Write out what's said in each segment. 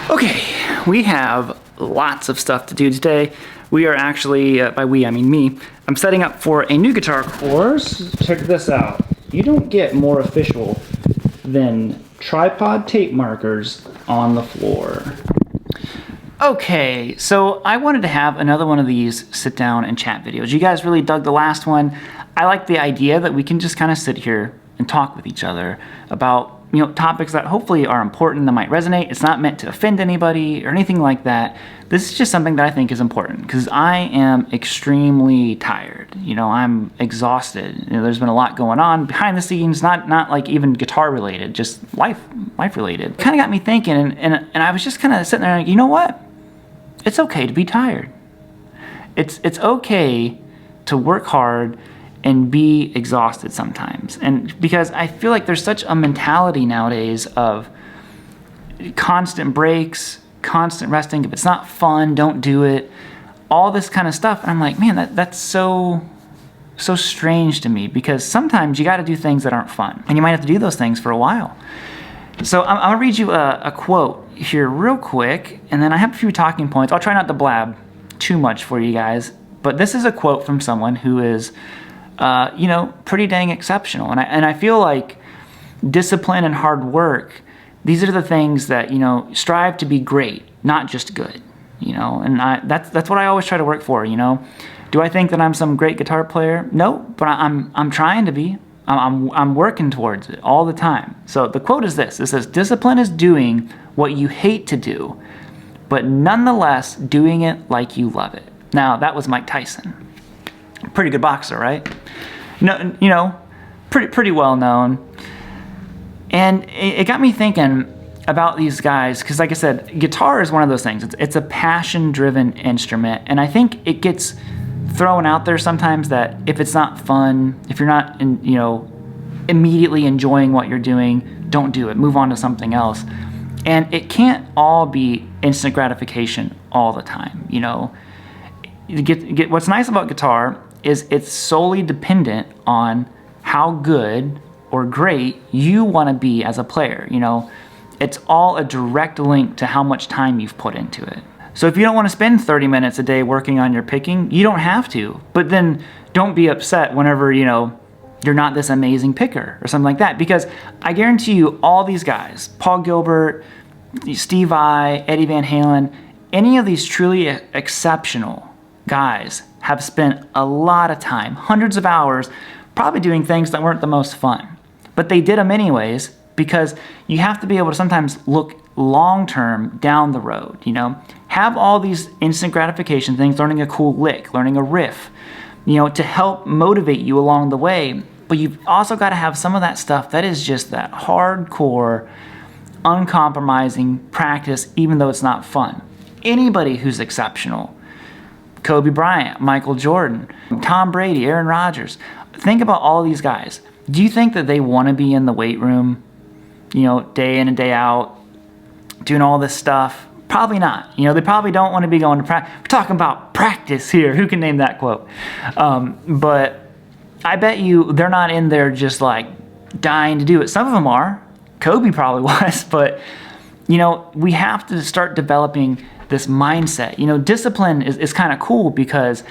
Okay, we have lots of stuff to do today. We are actually, by we I mean me, I'm setting up for a new guitar course. Check this out. You don't get more official than tripod tape markers on the floor. Okay, so I wanted to have another one of these sit down and chat videos. You guys really dug the last one. I like the idea that we can just kind of sit here and talk with each other about topics that hopefully are important, that might resonate. It's not meant to offend anybody or anything like that. This is just something that I think is important because I am extremely tired. I'm exhausted. There's been a lot going on behind the scenes, not like even guitar related, just life related. Kind of got me thinking, and I was just kind of sitting there like, you know what? It's okay to be tired. It's okay to work hard and be exhausted sometimes. And because I feel like there's such a mentality nowadays of constant breaks, constant resting. If it's not fun, don't do it. All this kind of stuff. And I'm like, man, that's so strange to me, because sometimes you got to do things that aren't fun, and you might have to do those things for a while. So I'm gonna read you a quote here real quick, and then I have a few talking points. I'll try not to blab too much for you guys, but this is a quote from someone who is pretty dang exceptional. And I feel like discipline and hard work, these are the things that, strive to be great, not just good, and that's what I always try to work for. Do I think that I'm some great guitar player? No, but I'm trying to be. I'm working towards it all the time. So the quote is this. It says, "Discipline is doing what you hate to do, but nonetheless doing it like you love it." Now, that was Mike Tyson. Pretty good boxer, right? No, pretty well known. And it got me thinking about these guys, because like I said, guitar is one of those things. It's a passion-driven instrument, and I think it gets thrown out there sometimes that if it's not fun, if you're not immediately enjoying what you're doing, don't do it. Move on to something else. And it can't all be instant gratification all the time. What's nice about guitar is it's solely dependent on how good or great you want to be as a player. It's all a direct link to how much time you've put into it. So if you don't want to spend 30 minutes a day working on your picking, you don't have to. But then don't be upset whenever, you're not this amazing picker or something like that. Because I guarantee you, all these guys, Paul Gilbert, Steve Vai, Eddie Van Halen, any of these truly exceptional guys have spent a lot of time, hundreds of hours, probably doing things that weren't the most fun. But they did them anyways, because you have to be able to sometimes look long-term down the road, Have all these instant gratification things, learning a cool lick, learning a riff, to help motivate you along the way. But you've also got to have some of that stuff that is just that hardcore, uncompromising practice, even though it's not fun. Anybody who's exceptional, Kobe Bryant, Michael Jordan, Tom Brady, Aaron Rodgers. Think about all these guys. Do you think that they want to be in the weight room, day in and day out, doing all this stuff? Probably not. They probably don't want to be going to practice. We're talking about practice here. Who can name that quote? But I bet you they're not in there just like dying to do it. Some of them are. Kobe probably was. But, we have to start developing this mindset. Discipline is kind of cool because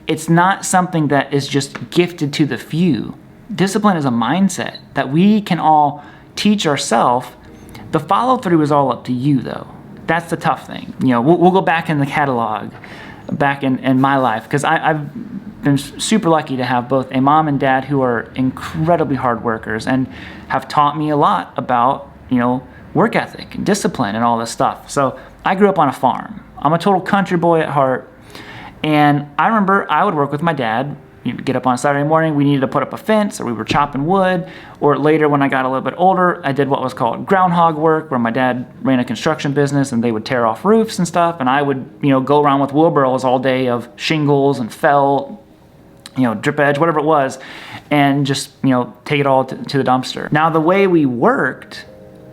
it's not something that is just gifted to the few. Discipline is a mindset that we can all teach ourselves. The follow-through is all up to you, though. That's the tough thing. We'll go back in the catalog, back in my life, because I've been super lucky to have both a mom and dad who are incredibly hard workers and have taught me a lot about, work ethic and discipline and all this stuff. So I grew up on a farm. I'm a total country boy at heart. And I remember I would work with my dad. Get up on a Saturday morning, we needed to put up a fence, or we were chopping wood. Or later, when I got a little bit older, I did what was called groundhog work, where my dad ran a construction business and they would tear off roofs and stuff. And I would, go around with wheelbarrows all day of shingles and felt, drip edge, whatever it was, and just, take it all to the dumpster. Now, the way we worked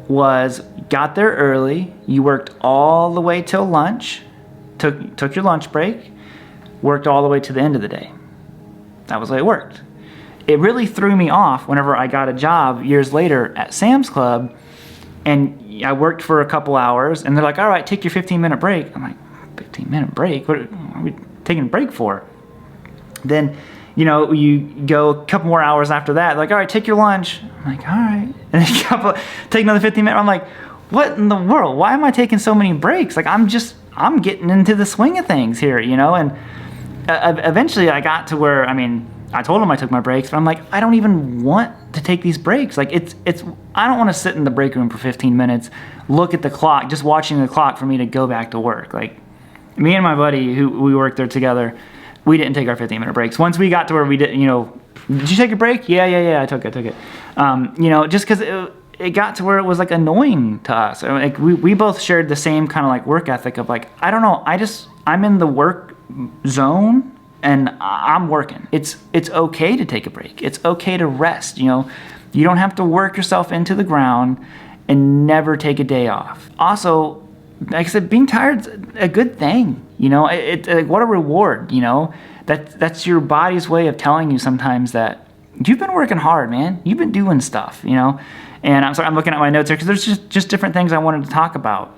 was got there early, you worked all the way till lunch, took your lunch break, worked all the way to the end of the day. That was the way it worked. It really threw me off whenever I got a job years later at Sam's Club and I worked for a couple hours, and they're like, all right, take your 15-minute break. I'm like, 15-minute break? What are we taking a break for? Then, you know, you go a couple more hours after that, like, all right, take your lunch. I'm like, all right. And then take another 15 minutes. I'm like, what in the world? Why am I taking so many breaks? Like, I'm getting into the swing of things here, you know? And eventually I got to where, I mean, I told them I took my breaks, but I'm like, I don't even want to take these breaks. Like, I don't want to sit in the break room for 15 minutes, look at the clock, just watching the clock for me to go back to work. Like, me and my buddy, who we worked there together, we didn't take our 15-minute breaks. Once we got to where we did, you know, did you take a break? Yeah, I took it. You know, just because it got to where it was like annoying to us. Like we both shared the same kind of like work ethic of like, I don't know, I'm in the work zone and I'm working. It's okay to take a break. It's okay to rest. You know, you don't have to work yourself into the ground and never take a day off. Also, like I said, being tired's a good thing. You know, what a reward. You know, that's your body's way of telling you sometimes that you've been working hard, man. You've been doing stuff. You know, and I'm looking at my notes here because there's just different things I wanted to talk about.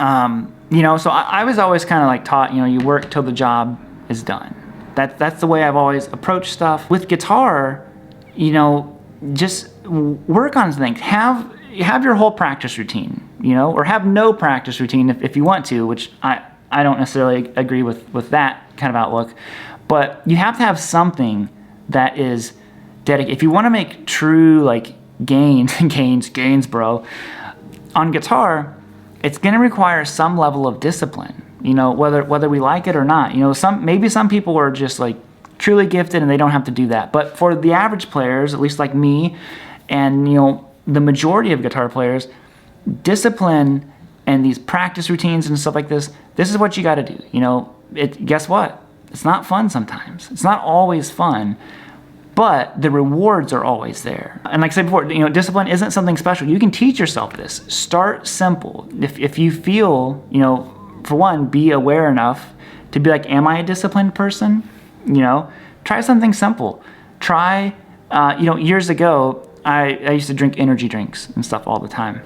You know, so I was always kind of like taught, you know, you work till the job is done. That's the way I've always approached stuff. With guitar, you know, just work on things. Have your whole practice routine, you know, or have no practice routine if you want to, which I don't necessarily agree with that kind of outlook. But you have to have something that is dedicated. If you want to make true like gains, bro, on guitar, it's going to require some level of discipline, you know, whether we like it or not. You know, maybe some people are just like truly gifted and they don't have to do that. But for the average players, at least like me, and you know, the majority of guitar players, discipline and these practice routines and stuff like this is what you got to do. You know, guess what? It's not fun sometimes. It's not always fun, but the rewards are always there. And like I said before, you know, discipline isn't something special. You can teach yourself this. Start simple. If you feel, you know, for one, be aware enough to be like, am I a disciplined person? You know, try something simple. Try, you know, years ago, I used to drink energy drinks and stuff all the time.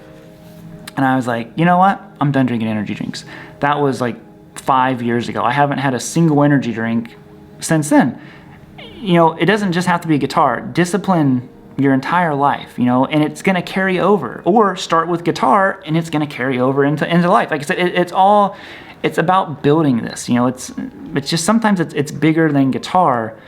And I was like, you know what? I'm done drinking energy drinks. That was like 5 years ago. I haven't had a single energy drink since then. You know, it doesn't just have to be guitar. Discipline your entire life, you know, and it's going to carry over. Or start with guitar and it's going to carry over into life. Like I said, it's about building this. You know, it's just sometimes it's bigger than guitar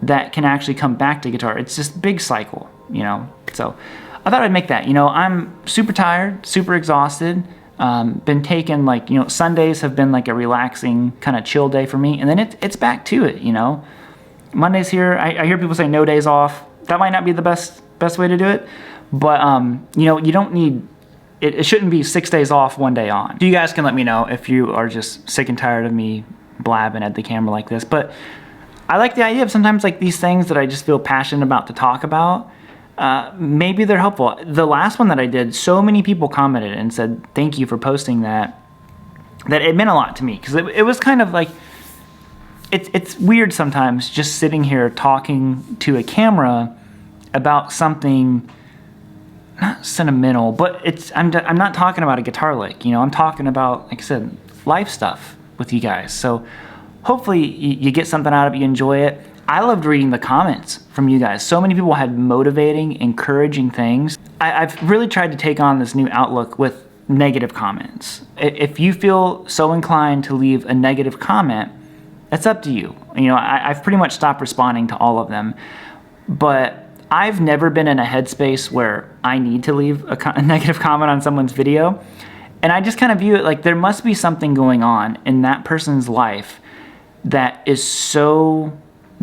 that can actually come back to guitar. It's just big cycle, you know. So I thought I'd make that. You know, I'm super tired, super exhausted. Been taking like, you know, Sundays have been like a relaxing kind of chill day for me. And then it's back to it, you know. Mondays here, I hear people say no days off. That might not be the best way to do it. But, you know, you don't need, it shouldn't be 6 days off, 1 day on. You guys can let me know if you are just sick and tired of me blabbing at the camera like this. But I like the idea of sometimes like these things that I just feel passionate about to talk about. Maybe they're helpful. The last one that I did, so many people commented and said, thank you for posting that it meant a lot to me. Because it was kind of like, it's weird sometimes just sitting here talking to a camera about something not sentimental, but I'm not talking about a guitar lick, you know, I'm talking about, like I said, life stuff with you guys. So hopefully you get something out of it, you enjoy it. I loved reading the comments from you guys. So many people had motivating, encouraging things. I've really tried to take on this new outlook with negative comments. If you feel so inclined to leave a negative comment, that's up to you. You know, I've pretty much stopped responding to all of them, but I've never been in a headspace where I need to leave a negative comment on someone's video. And I just kind of view it like there must be something going on in that person's life that is so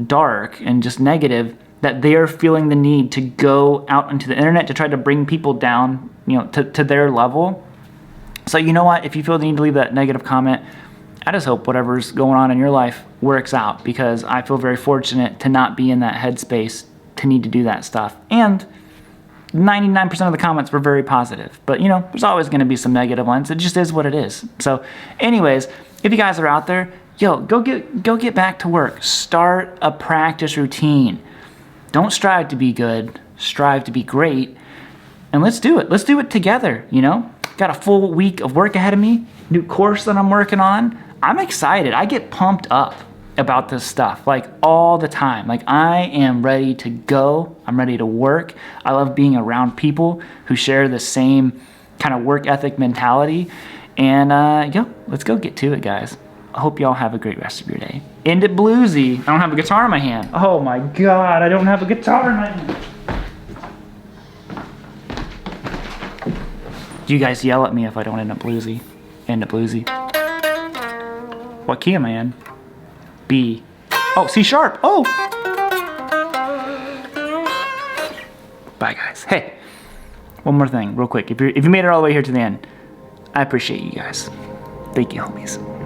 dark and just negative that they are feeling the need to go out onto the internet to try to bring people down, you know, to their level. So you know what? If you feel the need to leave that negative comment, I just hope whatever's going on in your life works out, because I feel very fortunate to not be in that headspace to need to do that stuff. And 99% of the comments were very positive. But, you know, there's always going to be some negative ones. It just is what it is. So anyways, if you guys are out there, yo, go get back to work. Start a practice routine. Don't strive to be good. Strive to be great. and let's do it. Let's do it together, you know? Got a full week of work ahead of me, new course that I'm working on. I'm excited. I get pumped up about this stuff like all the time. Like I am ready to go. I'm ready to work. I love being around people who share the same kind of work ethic mentality. And let's go get to it, guys. I hope y'all have a great rest of your day. End it bluesy. I don't have a guitar in my hand. Oh my God, I don't have a guitar in my hand. You guys yell at me if I don't end up bluesy. End up bluesy. What key am I in? B. Oh, C sharp. Oh. Bye, guys. Hey, one more thing, real quick. If you made it all the way here to the end, I appreciate you guys. Thank you, homies.